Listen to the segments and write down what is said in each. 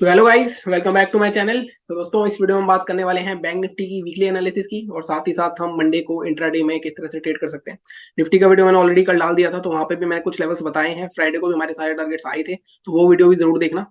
तो hello guys, welcome back to my channel. तो दोस्तों, इस वीडियो में बात करने वाले हैं बैंक निफ्टी की वीकली एनालिसिस की, और साथ ही साथ हम मंडे को इंट्राडे में किस तरह से ट्रेड कर सकते हैं। निफ्टी का वीडियो मैंने ऑलरेडी कल डाल दिया था, तो वहां पे भी मैंने कुछ लेवल्स बताए हैं। फ्राइडे को भी हमारे सारे टारगेट्स आए थे, तो वो वीडियो भी जरूर देखना।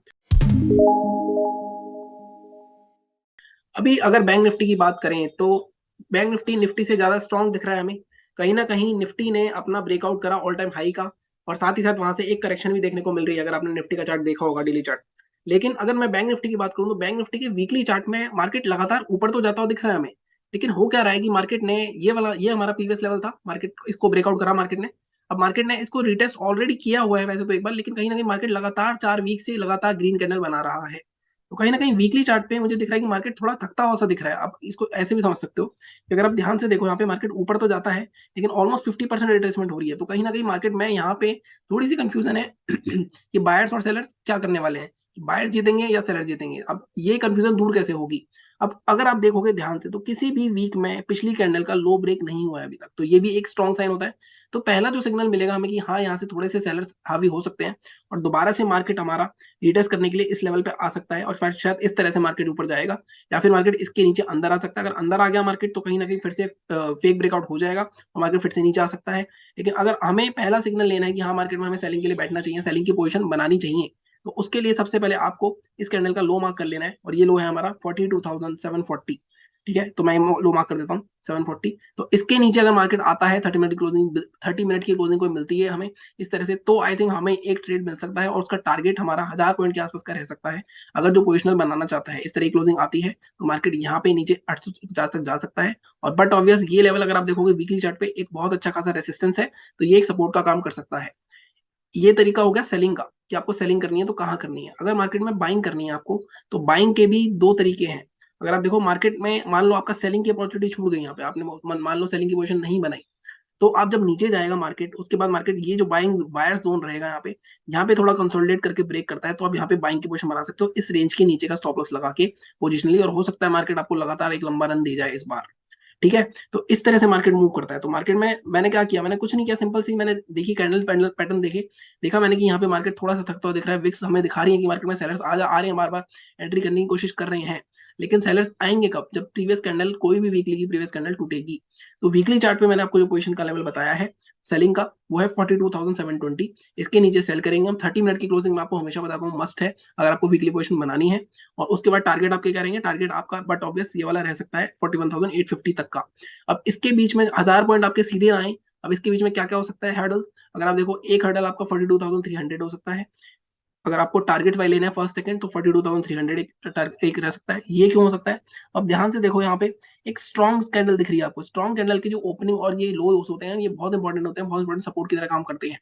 अभी अगर बैंक निफ्टी की बात करें तो बैंक निफ्टी निफ्टी से ज्यादा स्ट्रांग दिख रहा है हमें। कहीं ना कहीं निफ्टी ने अपना ब्रेकआउट करा ऑल टाइम हाई का, और साथ ही साथ वहां से एक करेक्शन भी देखने को मिल रही है, अगर आपने निफ्टी का चार्ट देखा होगा, डेली चार्ट। लेकिन अगर मैं बैंक निफ्टी की बात करूं तो बैंक निफ्टी के वीकली चार्ट में मार्केट लगातार ऊपर तो जाता हुआ दिख रहा है हमें। लेकिन हो क्या रहा है कि मार्केट ने ये हमारा प्रीवियस लेवल था, मार्केट इसको ब्रेकआउट करा मार्केट ने। अब मार्केट ने इसको रिटेस्ट ऑलरेडी किया हुआ है वैसे तो एक बार, लेकिन कहीं ना कहीं मार्केट लगातार 4 वीक से लगातार ग्रीन कैंडल बना रहा है। तो कहीं ना कहीं वीकली चार्ट पे मुझे दिख रहा है कि मार्केट थोड़ा थकता हुआ सा दिख रहा है। आप इसको ऐसे भी समझ सकते हो कि अगर आप ध्यान से देखो, यहाँ पे मार्केट ऊपर तो जाता है, लेकिन ऑलमोस्ट 50% रिट्रेसमेंट हो रही है। तो कहीं ना कहीं मार्केट में यहाँ पे थोड़ी सी कंफ्यूजन है कि बायर्स और सेलर्स क्या करने वाले हैं, बायर जीतेंगे या सेलर जीतेंगे। अब ये कंफ्यूजन दूर कैसे होगी। अब अगर आप देखोगे ध्यान से तो किसी भी वीक में पिछली कैंडल का लो ब्रेक नहीं हुआ है अभी तक, तो ये भी एक स्ट्रॉन्ग साइन होता है। तो पहला जो सिग्नल मिलेगा हमें कि हाँ, यहाँ से थोड़े से सेलर्स हावी हो सकते हैं, और दोबारा से मार्केट हमारा रिटेस्ट करने के लिए इस लेवल पे आ सकता है, और फिर शायद इस तरह से मार्केट ऊपर जाएगा, या फिर मार्केट इसके नीचे अंदर आ सकता है। अगर अंदर आ गया मार्केट तो कहीं ना कहीं फिर से फेक ब्रेकआउट हो जाएगा और मार्केट फिर से नीचे आ सकता है। लेकिन अगर हमें पहला सिग्नल लेना है कि हाँ, मार्केट में हमें सेलिंग के लिए बैठना चाहिए, सेलिंग की पोजीशन बनानी चाहिए, तो उसके लिए सबसे पहले आपको इस कैंडल का लो मार्क कर लेना है, और ये लो है हमारा 42,740। ठीक है, तो मैं लो मार्क कर देता हूँ 740। तो इसके नीचे अगर मार्केट आता है, 30 मिनट की क्लोजिंग कोई मिलती है हमें इस तरह से, तो आई थिंक हमें एक ट्रेड मिल सकता है, और उसका टारगेट हमारा 1000 पॉइंट के आसपास का रह सकता है। अगर जो पोजिशनल बनाना चाहता है, इस तरह की क्लोजिंग आती है, तो मार्केट यहाँ पे नीचे 850 तक जा सकता है। और बट ऑब्वियस ये लेवल अगर आप देखोगे वीकली चार्ट पे एक बहुत अच्छा खासा रेसिस्टेंस है, तो ये एक सपोर्ट का काम कर सकता है। ये तरीका हो गया सेलिंग का, कि आपको सेलिंग करनी है तो कहाँ करनी है। अगर मार्केट में बाइंग करनी है आपको, तो बाइंग के भी दो तरीके हैं। अगर आप देखो मार्केट में, मान लो आपका सेलिंग की अपॉर्चुनिटी छूट गई, यहाँ पे आपने मान लो सेलिंग की पोजीशन नहीं बनाई, तो आप जब नीचे जाएगा मार्केट, उसके बाद मार्केट ये जो बाइंग बायर जोन रहेगा यहाँ पे थोड़ा कंसोलिडेट करके ब्रेक करता है, तो आप यहाँ पे बाइंग की पोजीशन बना सकते हो इस रेंज के नीचे का स्टॉप लॉस लगा के पोजिशनली, और हो सकता है मार्केट आपको लगातार एक लंबा रन दे जाए इस बार। ठीक है, तो इस तरह से मार्केट मूव करता है। तो मार्केट में मैंने क्या किया, मैंने कुछ नहीं किया, सिंपल सी मैंने देखी कैंडल पैंडल पैटर्न देखे, देखा मैंने कि यहाँ पे मार्केट थोड़ा सा थकता हुआ दिख रहा है। विक्स हमें दिखा रही है कि मार्केट में सेलर्स आ रहे हैं, बार बार एंट्री करने की कोशिश कर रहे हैं। लेकिन सेलर्स आएंगे कब, जब प्रीवियस कैंडल, कोई भी वीकली की प्रीवियस कैंडल टूटेगी। तो वीकली चार्ट पे मैंने आपको जो पोजीशन का लेवल बताया है सेलिंग का, वो है 42,720। इसके नीचे सेल करेंगे हम। 30 मिनट की क्लोजिंग मैं आपको हमेशा बताता हूँ, मस्ट है अगर आपको वीकली पोजीशन बनानी है। और उसके बाद टारगेट आपके क्या रहेंगे, टारगेट आपका बट ऑब्वियस ये वाला रह सकता है 41,850 तक का। अब इसके बीच में 1000 पॉइंट आपके सीधे आए। अब इसके बीच में क्या क्या हो सकता है हर्डल्स, अगर आप देखो, एक हर्डल आपका 42,300 हो सकता है। अगर आपको टारगेट वाइज लेना है फर्स्ट सेकंड, तो 42,300 एक रह सकता है। ये क्यों हो सकता है, अब ध्यान से देखो, यहाँ पे एक स्ट्रॉन्ग कैंडल दिख रही है आपको। स्ट्रॉन्ग कैंडल की जो ओपनिंग और ये लोस होते हैं, ये बहुत इंपॉर्टेंट होते हैं, बहुत इंपॉर्टेंट सपोर्ट की तरह काम करते हैं।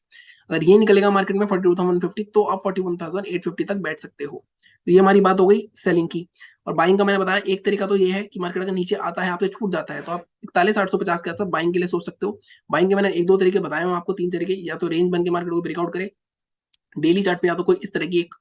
अगर ये निकलेगा मार्केट में 42,150, तो आप 41,850 तक बैठ सकते हो। तो ये हमारी बात हो गई सेलिंग की। और बाइंग का मैंने बताया एक तरीका तो ये है कि मार्केट अगर नीचे आता है, आपसे छूट जाता है, तो आप 41,850 के आसपास बाइंग के लिए सोच सकते हो। बाइंग के मैंने एक दो तरीके बताए हैं आपको, तीन तरीके, या तो रेंज बन के मार्केट को ब्रेकआउट करे डेली चार्ट पे, या तो कोई इस तरह की एक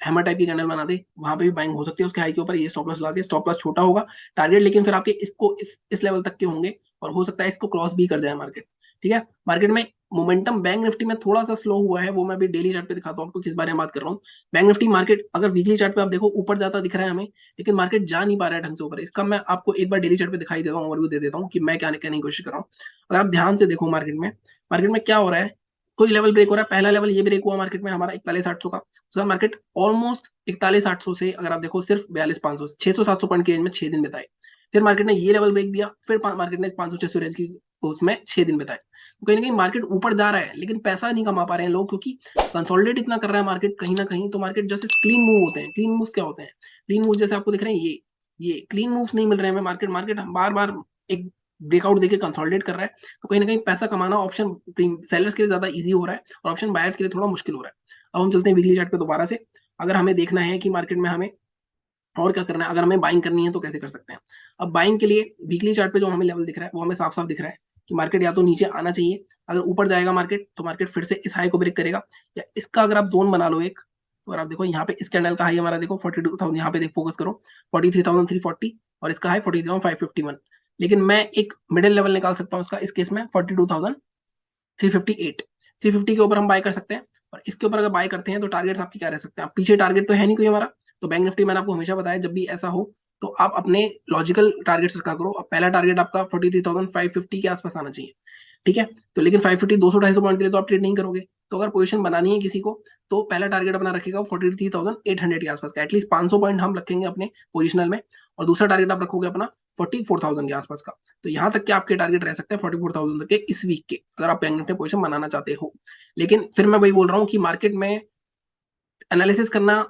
हैमर टाइप की कैंडल बना दे, वहां पे भी बाइंग हो सकती है उसके हाई के ऊपर। ये स्टॉप लॉस लगा के, स्टॉप लॉस छोटा होगा, टारगेट लेकिन फिर आपके इसको इस लेवल तक के होंगे, और हो सकता है इसको क्रॉस भी कर जाए मार्केट। ठीक है, मार्केट में मोमेंटम बैंक निफ्टी में थोड़ा सा स्लो हुआ है, वो मैं भी डेली चार्ट पे दिखाता हूँ आपको किस बारे में बात कर रहा हूँ। बैंक निफ्टी मार्केट अगर वीकली चार्ट पे आप देखो ऊपर जाता दिख रहा है हमें, लेकिन मार्केट जा नहीं पा रहा है ढंग से ऊपर। इसका मैं आपको एक बार डेली चार्ट पे दिखाई देता हूँ, ओवरव्यू दे देता हूँ कि मैं क्या कहने की कोशिश कर रहा हूँ। अगर आप ध्यान से देखो मार्केट में क्या हो रहा है, कोई लेवल ब्रेक हो रहा है। पहला लेवल ये ब्रेक हुआ मार्केट में हमारा 41,800 का, उसका मार्केट ऑलमोस्ट 41,800 से अगर आप देखो सिर्फ 42,500 600-700 पॉइंट के रेंज में 6 दिन बिताए। फिर मार्केट ने ये लेवल ब्रेक दिया, फिर मार्केट ने 500-600 रेंज की उसमें 6 दिन बिताए। तो कहीं ना कहीं मार्केट ऊपर जा रहा है, लेकिन पैसा नहीं कमा पा रहे हैं लोग, क्योंकि कंसोलिडेट इतना कर रहा है मार्केट कहीं ना कहीं। तो मार्केट जैसे क्लीन मूव होते हैं, क्लीन मूव क्या होते हैं, क्लीन मूव जैसे आपको दिख रहे हैं, ये क्लीन मूव्स नहीं मिल रहे हैं मार्केट मार्केट बार बार एक ब्रेकआउट देके कंसोलिडेट कर रहा है। तो कहीं ना कहीं पैसा कमाना ऑप्शन सेलर्स के लिए ज्यादा इजी हो रहा है, और ऑप्शन बायर्स के लिए थोड़ा मुश्किल हो रहा है। अब हम चलते हैं वीकली चार्ट पे दोबारा से। अगर हमें देखना है कि मार्केट में हमें और क्या करना है, अगर हमें बाइंग करनी है तो कैसे कर सकते हैं। अब बाइंग के लिए वीकली चार्ट पे जो हमें लेवल दिख रहा है, वो हमें साफ साफ दिख रहा है कि मार्केट या तो नीचे आना चाहिए, अगर ऊपर जाएगा मार्केट तो मार्केट फिर से इस हाई को ब्रेक करेगा, या इसका अगर आप जोन बना लो एक, तो अगर आप देखो यहाँ पे इस कैंडल का हाई हमारा देखो 42,000, यहाँ पे देख फोकस करो 43,340, और इसका हाई 43,551। लेकिन मैं एक मिडिल लेवल निकाल सकता हूँ इसका, इस केस में 42,358, 350 के ऊपर हम बाय कर सकते हैं। और इसके ऊपर अगर बाय करते हैं तो टारगेट्स आपकी क्या रह सकते हैं, पीछे टारगेट तो है नहीं कोई हमारा, तो बैंक निफ्टी मैंने आपको हमेशा बताया जब भी ऐसा हो तो आप अपने लॉजिकल टारगेट्स रखा करो। अब पहला टारगेट आपका 43,550 के आसपास आना चाहिए, ठीक है। तो लेकिन 550 200-250 पॉइंट के लिए तो आप ट्रेड नहीं करोगे। तो अगर पोजीशन बनानी है किसी को तो पहला टारगेट अपना रखेगा 43,800 के आसपास का, एटलीस्ट 500 पॉइंट हम रखेंगे अपने पोजिशनल में। और दूसरा टारगेट आप रखोगे अपना 44,000 के आसपास का। तो यहाँ तक के आपके टारगेट रह सकते हैं 44,000 तक के इस वीक के, अगर आप बैंक निफ्टी पोजीशन बनाना चाहते हो। लेकिन फिर मैं वही बोल रहा हूँ कि मार्केट में एनालिसिस करना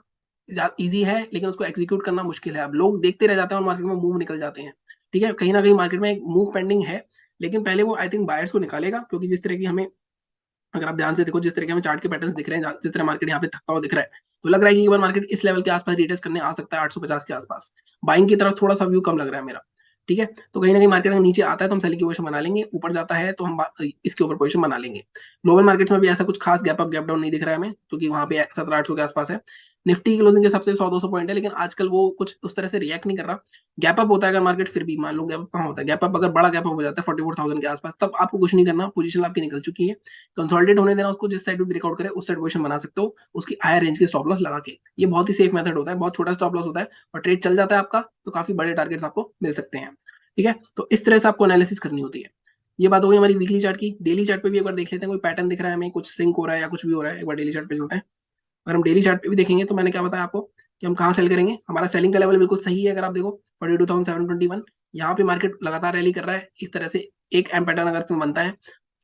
इजी है लेकिन उसको एग्जीक्यूट करना मुश्किल है। अब लोग देखते रह जाते हैं और मार्केट में मूव निकल जाते हैं, ठीक है। कहीं ना कहीं मार्केट में एक मूव पेंडिंग है, लेकिन पहले वो आई थिंक बायर्स को निकालेगा, क्योंकि जिस तरह की हमें, अगर आप ध्यान से देखो, जिस तरह के हमें चार्ट के पैटर्न्स दिख रहे हैं, जिस तरह मार्केट यहाँ पे थकता हुआ दिख रहा है, तो लग रहा है कि एक बार मार्केट इस लेवल के आसपास रिटेस्ट करने आ सकता है 850 के आसपास। बाइंग की तरफ थोड़ा सा व्यू कम लग रहा है मेरा, ठीक है। तो कहीं ना कहीं मार्केट अगर नीचे आता है तो हम सेलिंग की पोजीशन बना लेंगे, ऊपर जाता है तो हम इसके ऊपर पोजीशन बना लेंगे। ग्लोबल मार्केट्स में भी ऐसा कुछ खास गैप अप गैप डाउन नहीं दिख रहा है हमें, क्योंकि वहां पे 1700-800 के आसपास है। निफ्टी की क्लोजिंग के सबसे 100-200 पॉइंट है, लेकिन आजकल वो कुछ उस तरह से रिएक्ट नहीं कर रहा। गैप अप होता है अगर मार्केट, फिर भी मान लो गैप अप कहाँ होता है, गैप अप अगर बड़ा गैप अप हो जाता है 44,000 के आसपास, तब आपको कुछ नहीं करना, पोजीशन आपकी निकल चुकी है। कंसोलिडेट होने देना उसको, जिस साइड भी ब्रेकआउट करे उस साइड पोजीशन बना सकते हो उसकी हायर रेंज की स्टॉप लॉस लगा के। ये बहुत ही सेफ मेथड होता है, बहुत छोटा स्टॉप लॉस होता है और ट्रेड चल जाता है आपका, तो काफी बड़े टारगेट्स आपको मिल सकते हैं, ठीक है। तो इस तरह से आपको एनालिसिस करनी होती है। ये बात हो गई हमारी वीकली चार्ट की। डेली चार्ट पे भी एक बार देख लेते हैं, कोई पैटर्न दिख रहा है हमें, कुछ सिंक हो रहा है या कुछ भी हो रहा है। एक बार डेली चार्ट पे चलते हैं। अगर हम डेली चार्ट पे भी देखेंगे तो मैंने क्या बताया आपको कि हम कहाँ सेल करेंगे। हमारा सेलिंग का लेवल बिल्कुल सही है, अगर आप देखो 42,721, यहाँ पे मार्केट लगातार रैली कर रहा है इस तरह से। एक एम पैटर्न अगर इसमें बनता है,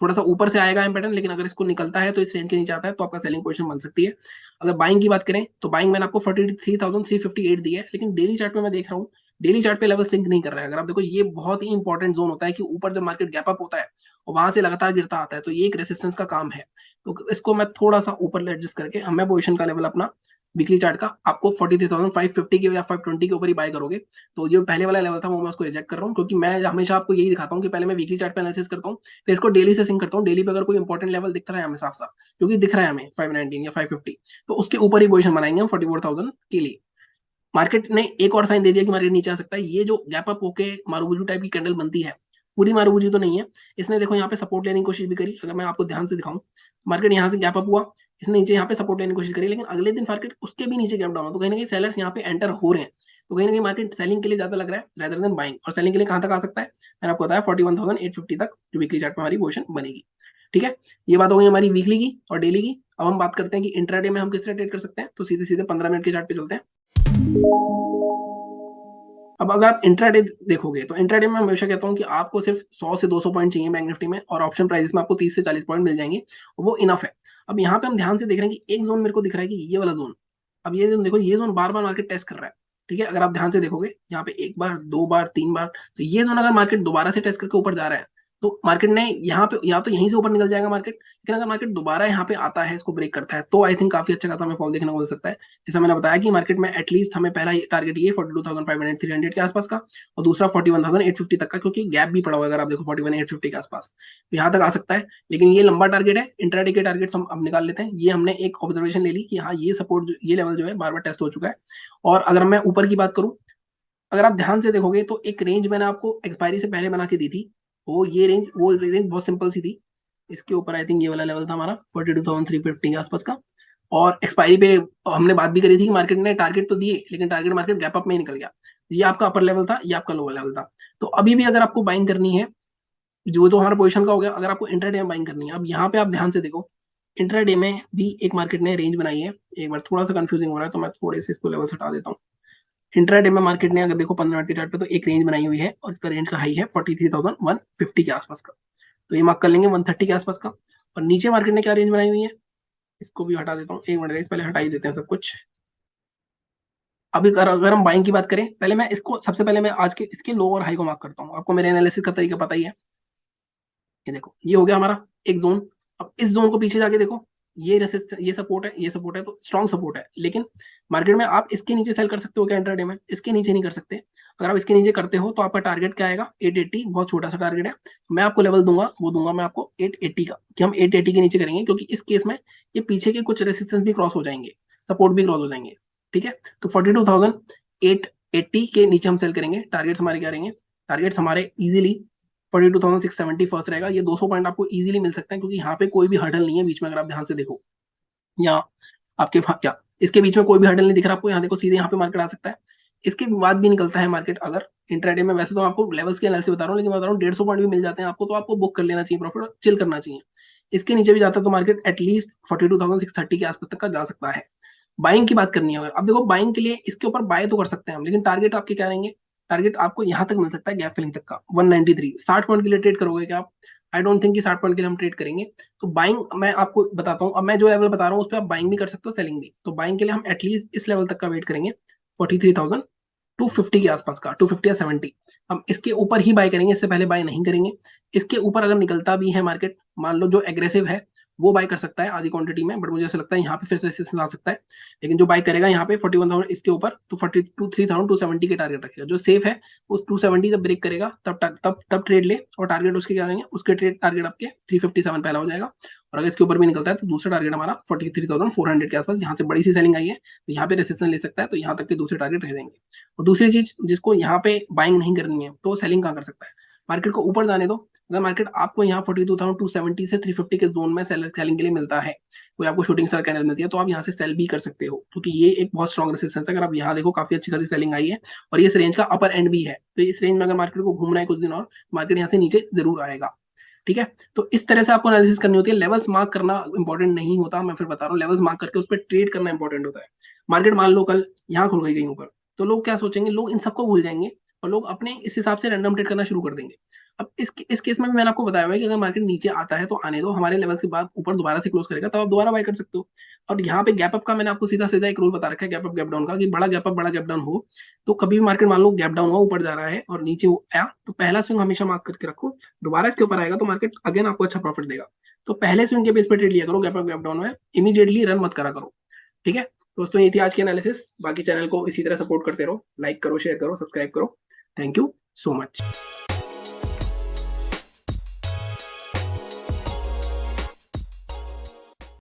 थोड़ा सा ऊपर से आएगा एम पैटर्न, लेकिन अगर इसको निकलता है तो इस रेंज के नीचे आता है तो आपका सेलिंग पोजीशन बन सकती है। अगर बाइंग की बात करें तो बाइंग मैंने आपको 43,358 दी है, लेकिन डेली चार्ट में मैं देख रहा हूँ डेली चार्ट पे लेवल सिंक नहीं कर रहा है। अगर आप देखो, ये बहुत ही इंपॉर्टेंट जोन होता है कि ऊपर जब मार्केट गैप अप होता है और वहां से लगातार गिरता आता है, तो ये एक रेसिस्टेंस का काम है। तो इसको मैं थोड़ा सा ऊपर एडजस्ट करके, हमें पोजीशन का लेवल अपना वीकली चार्ट का आपको 43,550 के या 520 के ऊपर ही बाय करोगे। तो ये पहले वाला लेवल था, वो मैं उसको रिजेक्ट कर रहा हूँ, क्योंकि मैं हमेशा आपको यही दिखाता हूँ कि पहले मैं वीकली चार्ट पे एनालिसिस करता हूँ, फिर इसको डेली से सिंक करता हूँ। डेली पे अगर कोई इंपॉर्टेंट लेवल दिख रहा है हमें साफ साफ, क्योंकि दिख रहा है हमें 519 या 550, तो उसके ऊपर ही पोजीशन बनाएंगे हम 44,000 के लिए। मार्केट ने एक और साइन दे दिया कि मार्केट नीचे आ सकता है। ये जो गैप अप होके मारूबुजू टाइप की कैंडल बनती है, पूरी मारूबुजू तो नहीं है, इसने देखो यहाँ पे सपोर्ट लेने की कोशिश भी करी। अगर मैं आपको ध्यान से दिखाऊं, मार्केट यहाँ से गैप अप हुआ, इसने नीचे यहाँ पे सपोर्ट लेने की कोशिश करी, लेकिन अगले दिन मार्केट उसके भी नीचे गैप डाउन हो। तो कहीं ना कहीं सेलर्स यहाँ पे एंटर हो रहे हैं। तो कहीं ना कहीं मार्केट सेलिंग के लिए ज्यादा लग रहा है रेदर देन बाइंग। और सेलिंग के लिए कहाँ तक आ सकता है, मैंने आपको बताया 41,850 तक, जो वीकली चार्ट में हमारी पोजीशन बनेगी, ठीक है। ये बात हो गई हमारी वीकली की और डेली की। अब हम बात करते हैं कि इंट्राडे में हम किस तरह ट्रेड कर सकते हैं। तो सीधे सीधे 15 मिनट के चार्ट पे चलते हैं। अब अगर आप इंट्राडे देखोगे तो इंट्राडे में मैं हमेशा कहता हूँ कि आपको सिर्फ 100 से 200 पॉइंट चाहिए बैंक निफ्टी में, और ऑप्शन प्राइस में आपको 30 से 40 पॉइंट मिल जाएंगे, वो इनफ है। अब यहाँ पे हम ध्यान से देख रहे हैं कि एक जोन मेरे को दिख रहा है कि ये वाला जोन, अब ये जोन देखो, ये जोन बार बार मार्केट टेस्ट कर रहा है, ठीक है। अगर आप ध्यान से देखोगे यहाँ पे एक बार, दो बार, तीन बार, तो ये जोन अगर मार्केट दोबारा से टेस्ट करके ऊपर जा रहा है तो मार्केट ने यहाँ पे या तो यहीं से ऊपर निकल जाएगा मार्केट, लेकिन अगर मार्केट दोबारा यहाँ पे आता है, इसको ब्रेक करता है, तो आई थिंक काफी अच्छा खासा हमें फॉल देखने को मिल सकता है। जैसा मैंने बताया कि मार्केट में एटलीस्ट हमें पहला टारगेट ये 42,500 300 के आसपास का, और दूसरा 41,850 तक का, क्योंकि गैप भी पड़ा हुआ है अगर आप देखो 41,850 के आसपास, तो यहाँ तक आ सकता है। लेकिन ये लंबा टारगेट है। इंट्राडे के टारगेट हम अब निकाल लेते हैं। ये हमने एक ऑब्जर्वेशन ले ली कि हाँ, ये सपोर्ट, ये लेवल जो है बार बार टेस्ट हो चुका है। और अगर मैं ऊपर की बात करूं, अगर आप ध्यान से देखोगे तो एक रेंज मैंने आपको एक्सपायरी से पहले बना के दी थी, वो रेंज बहुत सिंपल सी थी। इसके ऊपर आई थिंक ये वाला लेवल था हमारा 42,350 के आसपास का। और एक्सपायरी पे हमने बात भी करी थी कि मार्केट ने टारगेट तो दिए, लेकिन टारगेट मार्केट गैप अप में ही निकल गया। ये आपका अपर लेवल था, ये आपका लोअर लेवल था। तो अभी भी अगर आपको बाइंग करनी है, जो तो हमारा पोजीशन का हो गया, अगर आपको इंट्राडे में बाइंग करनी है, अब यहाँ पे आप ध्यान से देखो, इंट्राडे में भी एक मार्केट ने रेंज बनाई है। एक बार थोड़ा सा कंफ्यूजिंग हो रहा है तो मैं थोड़े से इसको लेवल हटा देता हूँ। इंट्राडे में मार्केट ने अगर देखो 15 मिनट के चार्ट पे, तो एक रेंज बनाई हुई है और इसका रेंज का हाई है 43,150 के आसपास का। तो ये मार्क कर लेंगे 130 के आसपास का। और नीचे मार्केट ने क्या रेंज बनाई हुई है, इसको भी हटा देता हूँ, एक मिनट, पहले हटा ही देते हैं सब कुछ। अभी अगर हम बाइंग की बात करें, पहले मैं इसको, सबसे पहले मैं आज के इसके लो और हाई को मार्क करता हूँ। आपको मेरे एनालिसिस का तरीका पता ही है। ये देखो, ये हो गया हमारा एक जोन। अब इस जोन को पीछे जाके देखो, ये रेसिस्ट, ये सपोर्ट है, ये सपोर्ट है, तो स्ट्रॉन्ग सपोर्ट है। लेकिन मार्केट में आप इसके नीचे सेल कर सकते हो क्या इंट्राडे में, इसके नीचे नहीं कर सकते। अगर आप इसके नीचे करते हो तो आपका टारगेट क्या आएगा, 880, बहुत छोटा सा टारगेट है। मैं आपको लेवल दूंगा, वो दूंगा मैं आपको 880 का, कि हम 880 के नीचे करेंगे, क्योंकि इस केस में ये पीछे के कुछ रेसिस्टेंस भी क्रॉस हो जाएंगे, सपोर्ट भी क्रॉस हो जाएंगे, ठीक है। तो 42,880 के नीचे हम सेल करेंगे। टारगेट्स हमारे क्या रहेंगे, टारगेट्स हमारे इजीली 42,670 फर्स्ट रहेगा। ये 200 पॉइंट आपको इजीली मिल सकते हैं, क्योंकि यहाँ पे कोई भी हर्डल नहीं है बीच में। अगर आप ध्यान से देखो, यहाँ आपके क्या इसके बीच में कोई भी हर्डल नहीं दिख रहा आपको, यहाँ देखो सीधे यहाँ पे मार्केट आ सकता है। इसके बाद भी निकलता है मार्केट अगर इंट्राडे में, वैसे तो आपको लेवल्स के एनालिसिस बता रहा हूँ, लेकिन बता रहा हूँ 150 पॉइंट भी मिल जाते हैं आपको, तो आपको बुक कर लेना चाहिए प्रॉफिट और चिल करना चाहिए। इसके नीचे भी जाता है तो मार्केट एटलीस्ट 42,630 के आसपास तक का जा सकता है। बाइंग की बात करनी है अगर, अब देखो बाइंग के लिए इसके ऊपर बाय तो कर सकते हैं हम, लेकिन टारगेट आपके क्या रहेंगे? टारगेट आपको यहाँ तक मिल सकता है गैप फिलिंग तक का 193। 60 पॉइंट के लिए ट्रेड करोगे क्या आप? आई डोंट थिंक कि 60 पॉइंट के लिए हम ट्रेड करेंगे। तो बाइंग मैं आपको बताता हूँ, अब मैं जो लेवल बता रहा हूँ उस पर आप बाइंग भी कर सकते हो, सेलिंग भी। तो बाइंग के लिए हम एटलीस्ट इस लेवल तक का वेट करेंगे, 43,250 के आसपास का, 250 या 70। हम इसके ऊपर ही बाय करेंगे, इससे पहले बाय नहीं करेंगे। इसके ऊपर अगर निकलता भी है मार्केट, मान लो जो एग्रेसिव है वो बाय कर सकता है आधी क्वांटिटी में, बट मुझे ऐसा लगता है यहाँ पे फिर से रेजिस्टेंस आ सकता है। लेकिन जो बाय करेगा यहाँ पे 41,000 इसके ऊपर, तो 43,270 के टारगेट रखेगा। जो सेफ है उस 270 जब ब्रेक करेगा तब ट्रेड ले, और टारगेट उसके क्या रहेंगे, उसके ट्रेड टारगेट आपके 357 पहला हो जाएगा। और अगर इसके ऊपर भी निकलता है तो दूसरा टारगेट हमारा 43,400 के आसपास, यहाँ से बड़ी सी सेलिंग आई है तो यहाँ पे रेजिस्टेंस ले सकता है, तो यहाँ तक के दूसरे टारगेट रह जाएंगे। और दूसरी चीज, जिसको यहाँ पे बाइंग नहीं करनी है तो सेलिंग कहाँ कर सकता है? मार्केट को ऊपर जाने दो, अगर मार्केट आपको यहाँ 42,270 से 350 के जोन में सेलिंग के लिए मिलता है, कोई आपको शूटिंग स्टार कैंडल मिलती है, तो आप यहाँ से सेल भी कर सकते हो, क्योंकि ये एक बहुत स्ट्रॉन्ग रेजिस्टेंस है। अगर आप यहाँ देखो काफी अच्छी खासी सेलिंग आई है, और ये इस रेंज का अपर एंड भी है, तो इस रेंज में अगर मार्केट को घूमना है कुछ दिन और, मार्केट यहाँ से नीचे जरूर आएगा। ठीक है, तो इस तरह से आपको एनालिसिस करनी होती है। लेवल्स मार्क करना इंपॉर्टेंट नहीं होता, मैं फिर बता रहा हूँ, लेवल्स मार्क करके उस पर ट्रेड करना इंपॉर्टेंट होता है। मार्केट मान लो कल यहाँ खुल गई कहीं ऊपर, तो लोग क्या सोचेंगे, लोग इन सबको भूल जाएंगे और लोग अपने इस हिसाब से रैंडम ट्रेड करना शुरू कर देंगे। अब इस केस में भी मैंने आपको बताया हुआ है कि अगर मार्केट नीचे आता है तो आने दो, हमारे लेवल्स के बाद ऊपर दोबारा से क्लोज करेगा तब आप दोबारा बाय कर सकते हो। और यहाँ पे गैप अप का मैंने आपको सीधा सीधा एक रूल बता रखा है, गैप अप गैप डाउन का, कि बड़ा गैप अप बड़ा गैप डाउन हो, तो कभी भी मार्केट मान लो गैप डाउन हुआ, ऊपर जा रहा है और नीचे आया, तो पहला स्विंग हमेशा मार्क करके रखो। दोबारा इसके ऊपर आएगा तो मार्केट अगेन आपको अच्छा प्रॉफिट देगा। तो पहले स्विंग के बेस पे ट्रेड लिया करो, गैप अप गैप डाउन में इमीडिएटली रन मत करा करो। ठीक है दोस्तों, ये थी आज की एनालिसिस। बाकी चैनल को इसी तरह सपोर्ट करते रहो, लाइक करो, शेयर करो, सब्सक्राइब करो। Thank you so much.